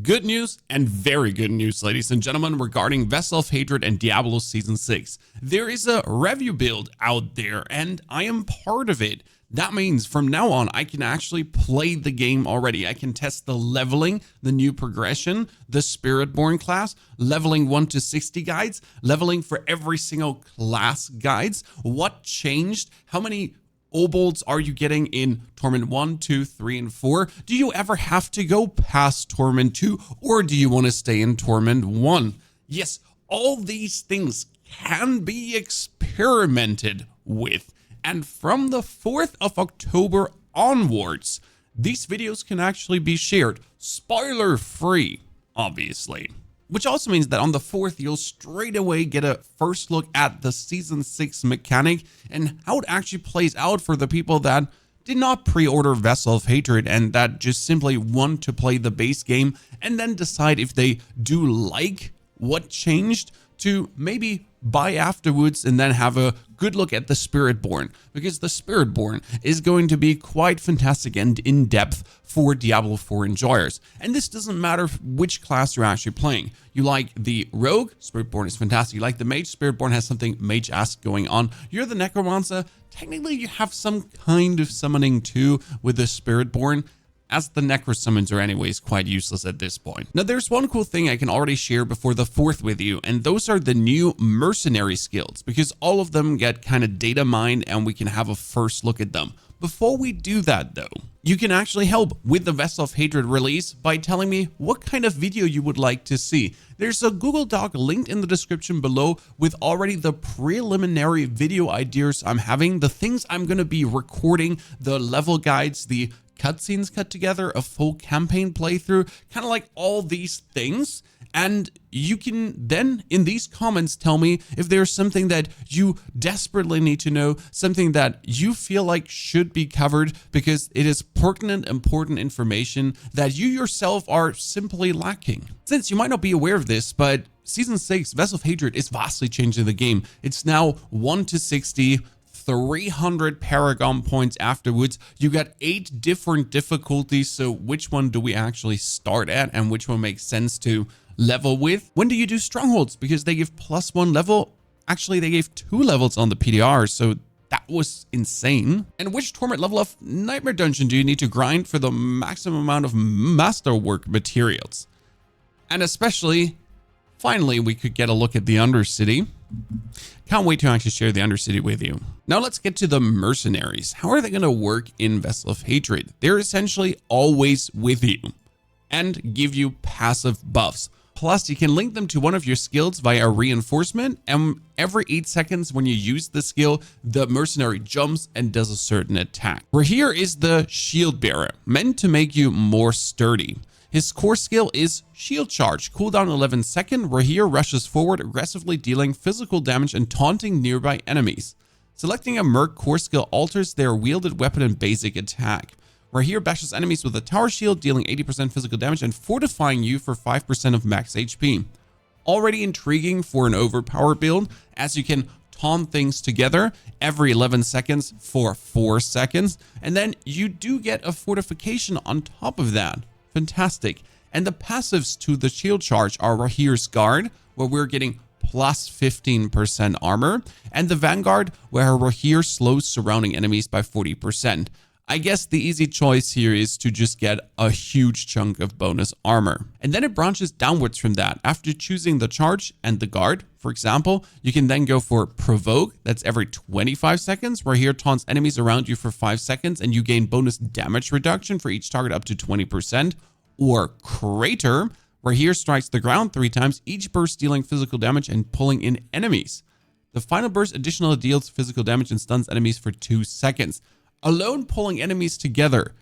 Good news and very good news, ladies and gentlemen, regarding Vessel of Hatred and Diablo Season 6. There is a review build out there, and I am part of it. That means from now on, I can actually play the game already. I can test the leveling, the new progression, the Spiritborn class, leveling 1 to 60 guides, leveling for every single class guides, what changed, how many Obolds are you getting in Torment 1, 2, 3, and 4? Do you ever have to go past Torment 2, or do you want to stay in Torment 1? Yes, all these things can be experimented with. And from the 4th of October onwards, these videos can actually be shared spoiler free, obviously. Which also means that on the 4th, you'll straight away get a first look at the Season 6 mechanic and how it actually plays out for the people that did not pre-order Vessel of Hatred and that just simply want to play the base game and then decide if they do like what changed to maybe buy afterwards and then have a good look at the Spiritborn, because the Spiritborn is going to be quite fantastic and in-depth for Diablo 4 enjoyers. And this doesn't matter which class you're actually playing. You like the Rogue, Spiritborn is fantastic. You like the Mage, Spiritborn has something Mage-esque going on. You're the Necromancer, technically you have some kind of summoning too with the Spiritborn, as the Necro summons are anyways quite useless at this point. Now there's one cool thing I can already share before the 4th with you, and those are the new Mercenary skills, because all of them get kind of data mined and we can have a first look at them. Before we do that though, you can actually help with the Vessel of Hatred release by telling me what kind of video you would like to see. There's a Google Doc linked in the description below with already the preliminary video ideas I'm having, the things I'm going to be recording, the level guides, the cutscenes cut together, a full campaign playthrough, kind of like all these things. And you can then in these comments tell me if there's something that you desperately need to know, something that you feel like should be covered because it is pertinent, important information that you yourself are simply lacking. Since you might not be aware of this, but Season 6 Vessel of Hatred is vastly changing the game. It's now 1 to 60, 300 Paragon points afterwards. You got 8 different difficulties, so which one do we actually start at and which one makes sense to level with? When do you do strongholds? Because they give +1 level. Actually, they gave 2 levels on the PDR, so that was insane. And which torment level of Nightmare Dungeon do you need to grind for the maximum amount of masterwork materials? And especially, finally, we could get a look at the Undercity. Can't wait to actually share the Undercity with you. Now let's get to the Mercenaries. How are they going to work in Vessel of Hatred? They're essentially always with you and give you passive buffs. Plus, you can link them to one of your skills via reinforcement, and every 8 seconds when you use the skill, the mercenary jumps and does a certain attack. Raheir is the shield bearer, meant to make you more sturdy. His core skill is Shield Charge, cooldown 11 seconds. Raheir rushes forward, aggressively dealing physical damage and taunting nearby enemies. Selecting a Merc core skill alters their wielded weapon and basic attack. Raheir bashes enemies with a tower shield, dealing 80% physical damage and fortifying you for 5% of max HP. Already intriguing for an overpowered build, as you can taunt things together every 11 seconds for 4 seconds, and then you do get a fortification on top of that. Fantastic. And the passives to the shield charge are Raheir's Guard, where we're getting plus 15% armor, and the Vanguard, where Raheir slows surrounding enemies by 40%. I guess the easy choice here is to just get a huge chunk of bonus armor. And then it branches downwards from that. After choosing the charge and the guard, for example, you can then go for Provoke. That's every 25 seconds. Raheir taunts enemies around you for 5 seconds and you gain bonus damage reduction for each target up to 20%. Or Crater, Raheir strikes the ground 3 times, each burst dealing physical damage and pulling in enemies. The final burst additionally deals physical damage and stuns enemies for 2 seconds. Alone pulling enemies together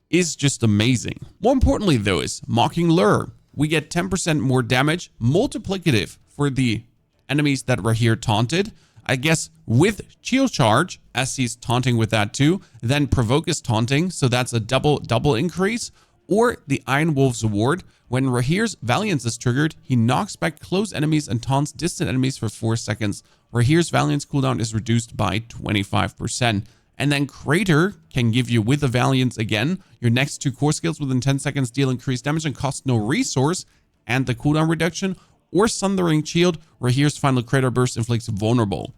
is just amazing. More importantly though is Mocking Lure. We get 10% more damage, multiplicative for the enemies that Raheir taunted. I guess with Shield Charge, as he's taunting with that too, then Provoke is taunting, so that's a double increase. Or the Iron Wolf's Award, when Raheir's Valiance is triggered, he knocks back close enemies and taunts distant enemies for 4 seconds. Raheir's Valiance cooldown is reduced by 25%. And then Crater can give you, with the Valiance again, your next 2 core skills within 10 seconds deal increased damage and cost no resource, and the cooldown reduction, or Sundering Shield, Raheir's final Crater Burst inflicts vulnerable.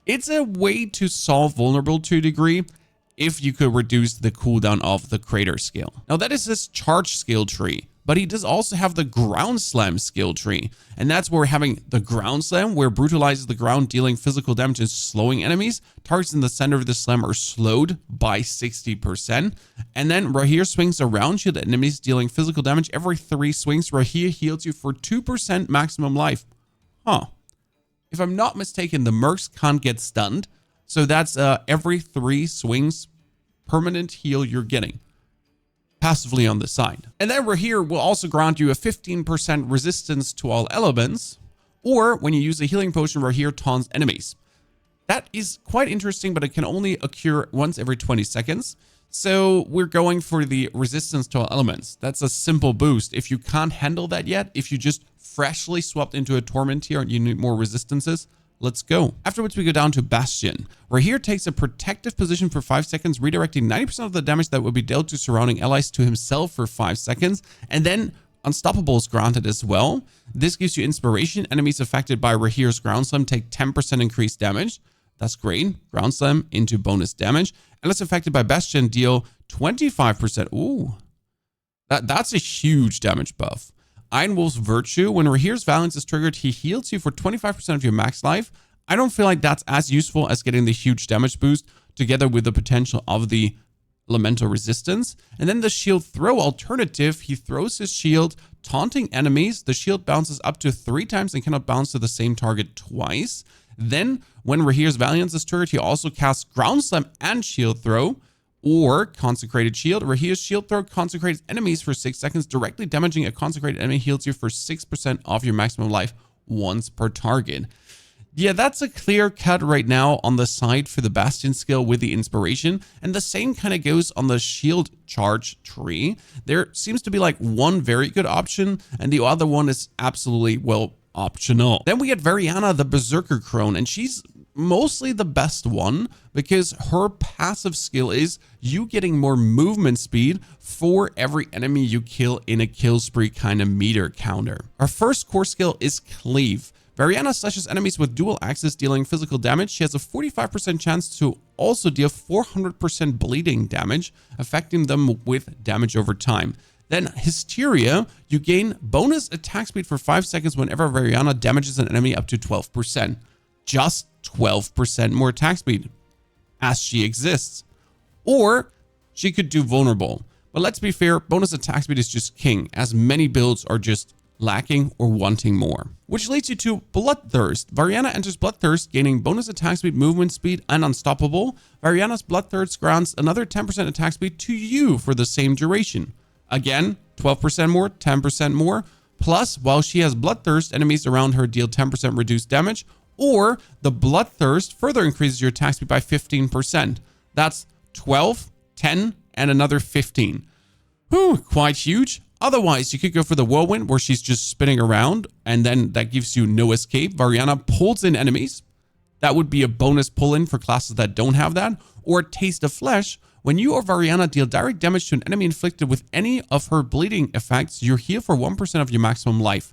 It's a way to solve vulnerable to a degree if you could reduce the cooldown of the Crater skill. Now that is his charge skill tree, but he does also have the Ground Slam skill tree. And that's where we're having the Ground Slam, where brutalizes the ground, dealing physical damage and slowing enemies. Targets in the center of the slam are slowed by 60%. And then Raheir swings around, shield enemies, dealing physical damage. Every 3 swings, Raheir heals you for 2% maximum life. Huh. If I'm not mistaken, the mercs can't get stunned. So that's every 3 swings, permanent heal you're getting passively on the side. And then Raheir will also grant you a 15% resistance to all elements, or when you use a healing potion, Raheir taunts enemies. That is quite interesting, but it can only occur once every 20 seconds. So we're going for the resistance to all elements. That's a simple boost. If you can't handle that yet, if you just freshly swapped into a Torment here and you need more resistances, let's go. Afterwards, we go down to Bastion. Raheir takes a protective position for 5 seconds, redirecting 90% of the damage that would be dealt to surrounding allies to himself for 5 seconds. And then Unstoppable is granted as well. This gives you inspiration. Enemies affected by Raheir's Ground Slam take 10% increased damage. That's great. Ground Slam into bonus damage. Allies affected by Bastion deal 25%. Ooh, that's a huge damage buff. Iron Wolf's Virtue. When Raheir's Valiance is triggered, he heals you for 25% of your max life. I don't feel like that's as useful as getting the huge damage boost together with the potential of the elemental resistance. And then the shield throw alternative. He throws his shield, taunting enemies. The shield bounces up to 3 times and cannot bounce to the same target twice. Then when Raheir's Valiance is triggered, he also casts Ground Slam and Shield Throw, or Consecrated Shield. Raheir's Shield Throw consecrates enemies for 6 seconds, directly damaging a consecrated enemy, heals you for 6% of your maximum life once per target. Yeah, that's a clear cut right now on the side for the Bastion skill with the inspiration. And the same kind of goes on the shield charge tree. There seems to be like one very good option, and the other one is absolutely, well, optional. Then we get Varyana, the Berserker Crone, and she's mostly the best one because her passive skill is you getting more movement speed for every enemy you kill in a kill spree kind of meter counter. Our first core skill is Cleave. Varyana slashes enemies with dual axes, dealing physical damage. She has a 45% chance to also deal 400% bleeding damage, affecting them with damage over time. Then Hysteria, you gain bonus attack speed for 5 seconds whenever Varyana damages an enemy up to 12%. Just 12% more attack speed, as she exists. Or she could do Vulnerable. But let's be fair, bonus attack speed is just king, as many builds are just lacking or wanting more. Which leads you to Bloodthirst. Varyana enters Bloodthirst, gaining bonus attack speed, movement speed, and Unstoppable. Varyana's Bloodthirst grants another 10% attack speed to you for the same duration. Again, 12% more, 10% more. Plus, while she has Bloodthirst, enemies around her deal 10% reduced damage, or the Bloodthirst further increases your attack speed by 15%. That's 12, 10, and another 15. Whew, quite huge. Otherwise, you could go for the Whirlwind, where she's just spinning around, and then that gives you no escape. Varyana pulls in enemies. That would be a bonus pull-in for classes that don't have that. Or Taste of Flesh. When you or Varyana deal direct damage to an enemy inflicted with any of her bleeding effects, you heal for 1% of your maximum life.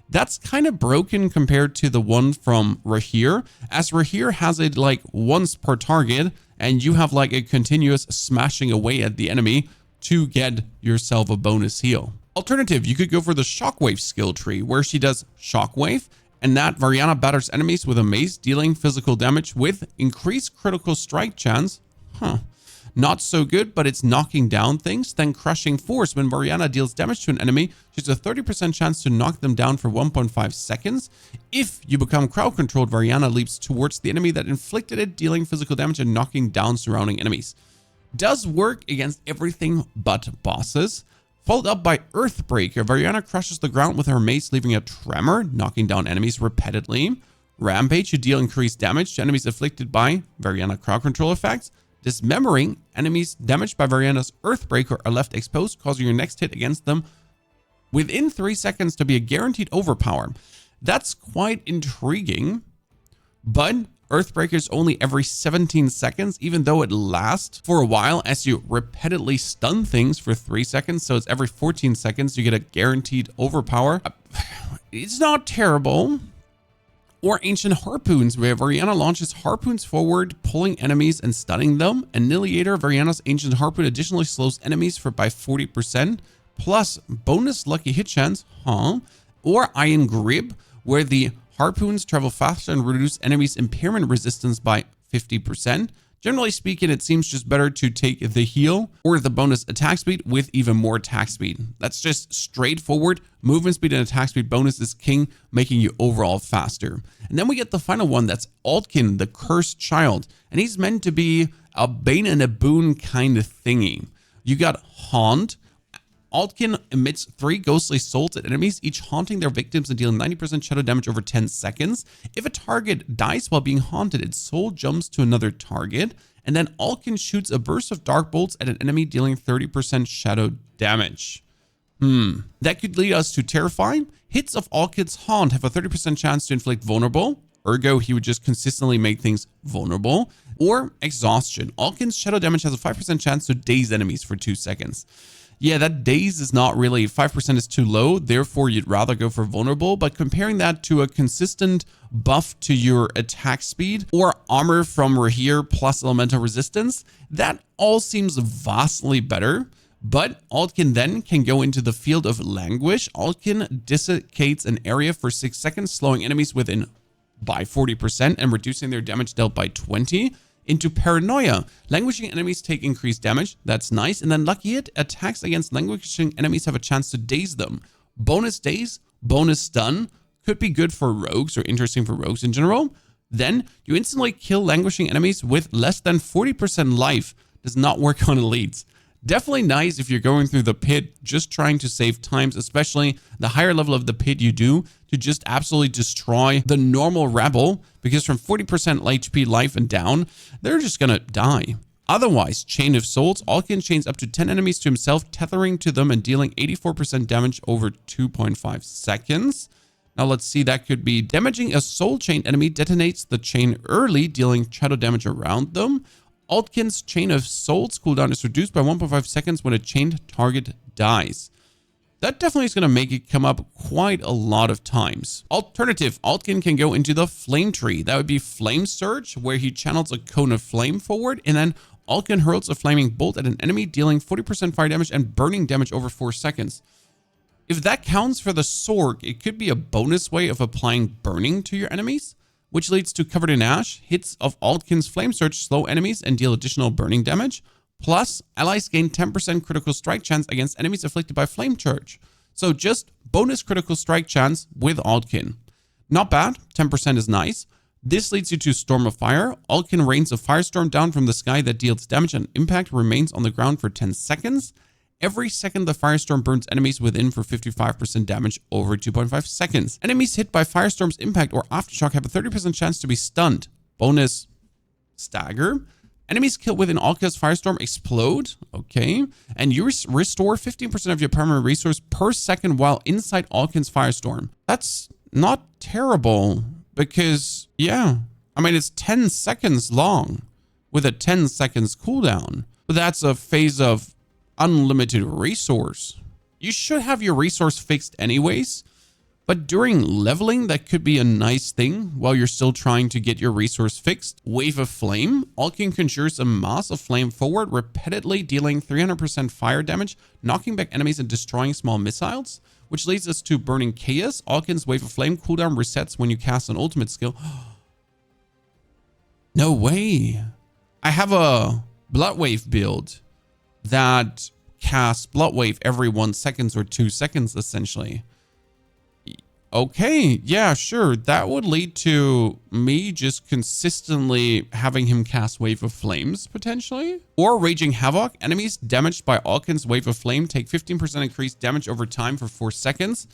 That's kind of broken compared to the one from Raheir, as Raheir has it like once per target, and you have like a continuous smashing away at the enemy to get yourself a bonus heal. Alternative, you could go for the Shockwave skill tree, where she does Shockwave, and that Varyana batters enemies with a mace, dealing physical damage with increased critical strike chance. Not so good, but it's knocking down things. Then Crushing Force. When Varyana deals damage to an enemy, she has a 30% chance to knock them down for 1.5 seconds. If you become crowd controlled, Varyana leaps towards the enemy that inflicted it, dealing physical damage and knocking down surrounding enemies. Does work against everything but bosses. Followed up by Earthbreaker. Varyana crushes the ground with her mace, leaving a tremor, knocking down enemies repeatedly. Rampage, you deal increased damage to enemies afflicted by Varyana crowd control effects. Dismembering, enemies damaged by Varyana's Earthbreaker are left exposed, causing your next hit against them within 3 seconds to be a guaranteed overpower. That's quite intriguing, but Earthbreaker is only every 17 seconds, even though it lasts for a while as you repeatedly stun things for 3 seconds. So it's every 14 seconds you get a guaranteed overpower. It's not terrible. Or Ancient Harpoons, where Varyana launches harpoons forward, pulling enemies and stunning them. Annihilator, Varyana's Ancient Harpoon additionally slows enemies by 40%, plus bonus lucky hit chance, Or Iron Grip, where the harpoons travel faster and reduce enemies' impairment resistance by 50%. Generally speaking, it seems just better to take the heal or the bonus attack speed with even more attack speed. That's just straightforward. Movement speed and attack speed bonus is king, making you overall faster. And then we get the final one, that's Aldkin, the Cursed Child. And he's meant to be a bane and a boon kind of thingy. You got Haunt. Aldkin emits 3 ghostly souls at enemies, each haunting their victims and dealing 90% shadow damage over 10 seconds. If a target dies while being haunted, its soul jumps to another target, and then Aldkin shoots a burst of dark bolts at an enemy, dealing 30% shadow damage. That could lead us to Terrifying. Hits of Aldkin's Haunt have a 30% chance to inflict vulnerable, ergo he would just consistently make things vulnerable. Or Exhaustion. Aldkin's shadow damage has a 5% chance to daze enemies for 2 seconds. Yeah, that daze is not really, 5% is too low, therefore you'd rather go for vulnerable, but comparing that to a consistent buff to your attack speed or armor from Raheir plus elemental resistance, that all seems vastly better. But Aldkin then can go into the Field of Languish. Aldkin desiccates an area for 6 seconds, slowing enemies within by 40% and reducing their damage dealt by 20%. Into Paranoia. Languishing enemies take increased damage. That's nice. And then Lucky Hit. Attacks against languishing enemies have a chance to daze them. Bonus daze, bonus stun. Could be good for rogues or interesting for rogues in general. Then you instantly kill languishing enemies with less than 40% life. Does not work on elites. Definitely nice if you're going through the pit just trying to save times, especially the higher level of the pit you do, to just absolutely destroy the normal rebel, because from 40% HP life and down, they're just gonna die. Otherwise, Chain of Souls, Aldkin chains up to 10 enemies to himself, tethering to them and dealing 84% damage over 2.5 seconds. Now let's see, that could be damaging a soul chain enemy, detonates the chain early, dealing shadow damage around them. Aldkin's Chain of Souls cooldown is reduced by 1.5 seconds when a chained target dies. That definitely is going to make it come up quite a lot of times. Alternative, Aldkin can go into the Flame Tree. That would be Flame Surge, where he channels a cone of flame forward, and then Aldkin hurls a flaming bolt at an enemy, dealing 40% fire damage and burning damage over 4 seconds. If that counts for the Sorg, it could be a bonus way of applying burning to your enemies, which leads to Covered in Ash. Hits of Aldkin's Flame Surge slow enemies and deal additional burning damage. Plus, allies gain 10% critical strike chance against enemies afflicted by Flame Surge. So just bonus critical strike chance with Aldkin. Not bad, 10% is nice. This leads you to Storm of Fire. Aldkin rains a firestorm down from the sky that deals damage and impact, remains on the ground for 10 seconds. Every second, the firestorm burns enemies within for 55% damage over 2.5 seconds. Enemies hit by firestorm's impact or aftershock have a 30% chance to be stunned. Bonus stagger. Enemies killed within Aldkin's firestorm explode. Okay. And you restore 15% of your permanent resource per second while inside Aldkin's firestorm. That's not terrible because, yeah, I mean, it's 10 seconds long with a 10 seconds cooldown. But that's a phase of unlimited resource. You should have your resource fixed anyways, but during leveling, that could be a nice thing while you're still trying to get your resource fixed. Wave of Flame. Aldkin conjures a mass of flame forward, repeatedly dealing 300% fire damage, knocking back enemies and destroying small missiles, which leads us to Burning Chaos. Aldkin's Wave of Flame cooldown resets when you cast an ultimate skill. No way. I have a Blood Wave build that casts Blood Wave every 1 second or 2 seconds, essentially. Okay, yeah, sure. That would lead to me just consistently having him cast Wave of Flames, potentially. Or Raging Havoc. Enemies damaged by Aldkin's Wave of Flame take 15% increased damage over time for 4 seconds.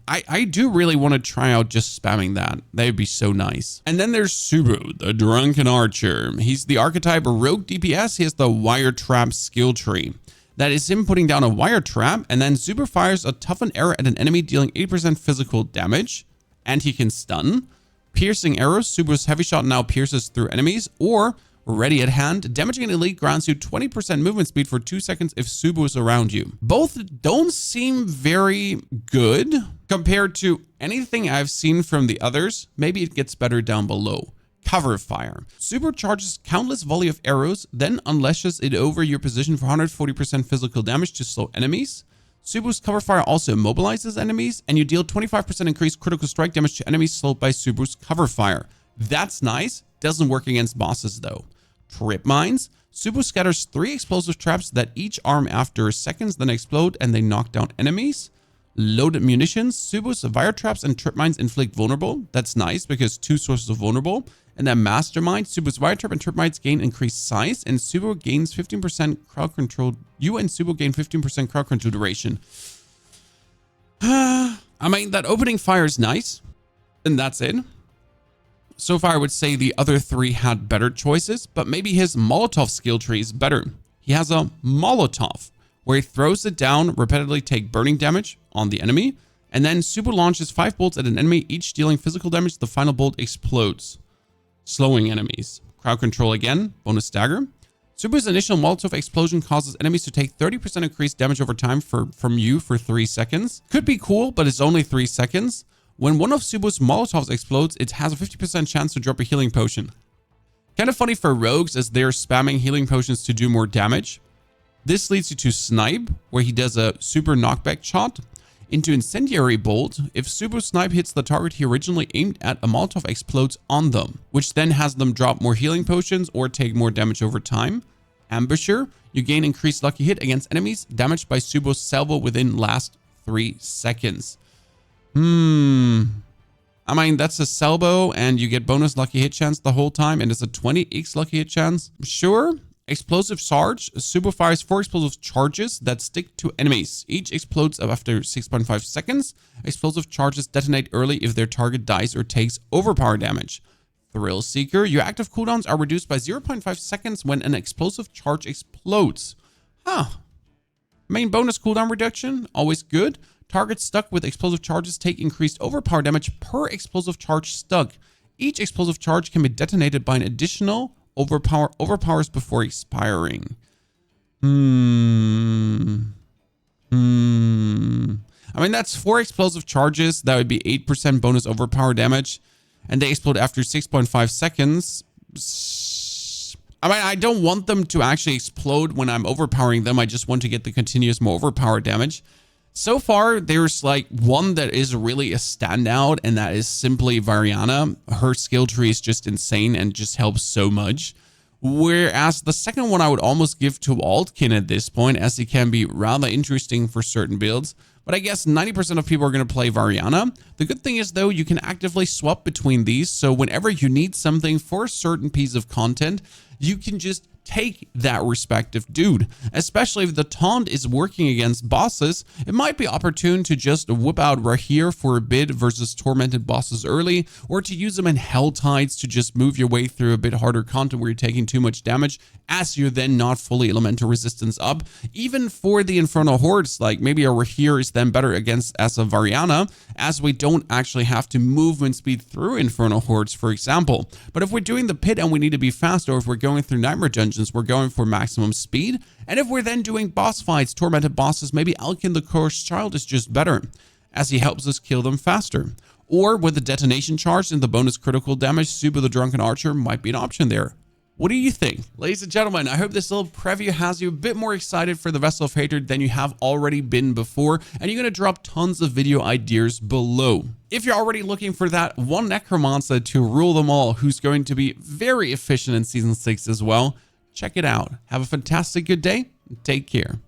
I do really want to try out just spamming that. That would be so nice. And then there's Subo, the Drunken Archer. He's the archetype rogue DPS. He has the Wire Trap skill tree. That is him putting down a wire trap, and then Subo fires a toughened arrow at an enemy, dealing 80% physical damage, and he can stun. Piercing arrows. Subo's heavy shot now pierces through enemies. Or ready at hand. Damaging an elite grants you 20% movement speed for 2 seconds if Subo is around you. Both don't seem very good compared to anything I've seen from the others. Maybe it gets better down below. Cover fire. Subo charges countless volley of arrows, then unleashes it over your position for 140% physical damage to slow enemies. Subo's cover fire also immobilizes enemies, and you deal 25% increased critical strike damage to enemies slowed by Subo's cover fire. That's nice. Doesn't work against bosses though. Trip mines. Subo scatters 3 explosive traps that each arm after seconds, then explode and they knock down enemies. Loaded munitions. Subo's fire traps and trip mines inflict vulnerable. That's nice because 2 sources of vulnerable. And then mastermind. Subo's fire trap and trip mines gain increased size, and Subo gains 15% crowd control. You and Subo gain 15% crowd control duration. I mean, that opening fire is nice, and that's it. So far, I would say the other 3 had better choices, but maybe his Molotov skill tree is better. He has a Molotov, where he throws it down, repeatedly take burning damage on the enemy, and then Subo launches 5 bolts at an enemy, each dealing physical damage. The final bolt explodes, slowing enemies. Crowd control again, bonus stagger. Subo's initial Molotov explosion causes enemies to take 30% increased damage over time from you for 3 seconds. Could be cool, but it's only 3 seconds. When one of Subo's Molotovs explodes, it has a 50% chance to drop a healing potion. Kind of funny for rogues as they're spamming healing potions to do more damage. This leads you to Snipe, where he does a super knockback shot, into Incendiary Bolt. If Subo's Snipe hits the target he originally aimed at, a Molotov explodes on them, which then has them drop more healing potions or take more damage over time. Ambusher, you gain increased lucky hit against enemies damaged by Subo's salvo within last 3 seconds. I mean, that's a salvo and you get bonus lucky hit chance the whole time, and it's a 20x lucky hit chance. Sure. Explosive charge. Subo fires 4 explosive charges that stick to enemies. Each explodes after 6.5 seconds. Explosive charges detonate early if their target dies or takes overpower damage. Thrill Seeker. Your active cooldowns are reduced by 0.5 seconds when an explosive charge explodes. Main bonus cooldown reduction. Always good. Targets stuck with explosive charges take increased overpower damage per explosive charge stuck. Each explosive charge can be detonated by an additional overpowers before expiring. I mean, that's 4 explosive charges. That would be 8% bonus overpower damage. And they explode after 6.5 seconds. I mean, I don't want them to actually explode when I'm overpowering them. I just want to get the continuous more overpower damage. So far, there's like one that is really a standout, and that is simply Varyana. Her skill tree is just insane and just helps so much. Whereas the second one I would almost give to Aldkin at this point, as it can be rather interesting for certain builds. But I guess 90% of people are going to play Varyana. The good thing is, though, you can actively swap between these. So whenever you need something for a certain piece of content, you can just take that respective dude. Especially if the taunt is working against bosses, it might be opportune to just whip out Raheir for a bit versus tormented bosses early, or to use them in Hell Tides to just move your way through a bit harder content where you're taking too much damage, as you're then not fully elemental resistance up. Even for the Infernal Hordes, like maybe a Raheir is then better against as a Varyana, as we don't actually have to movement speed through Infernal Hordes, for example. But if we're doing the pit and we need to be fast, or if we're going through Nightmare Dungeons, we're going for maximum speed. And if we're then doing boss fights, tormented bosses, maybe Aldkin the Cursed Child is just better, as he helps us kill them faster. Or with the detonation charge and the bonus critical damage, Subo the Drunken Archer might be an option there. What do you think? Ladies and gentlemen, I hope this little preview has you a bit more excited for the Vessel of Hatred than you have already been before, and you're going to drop tons of video ideas below. If you're already looking for that one Necromancer to rule them all, who's going to be very efficient in Season 6 as well, check it out. Have a fantastic good day. Take care.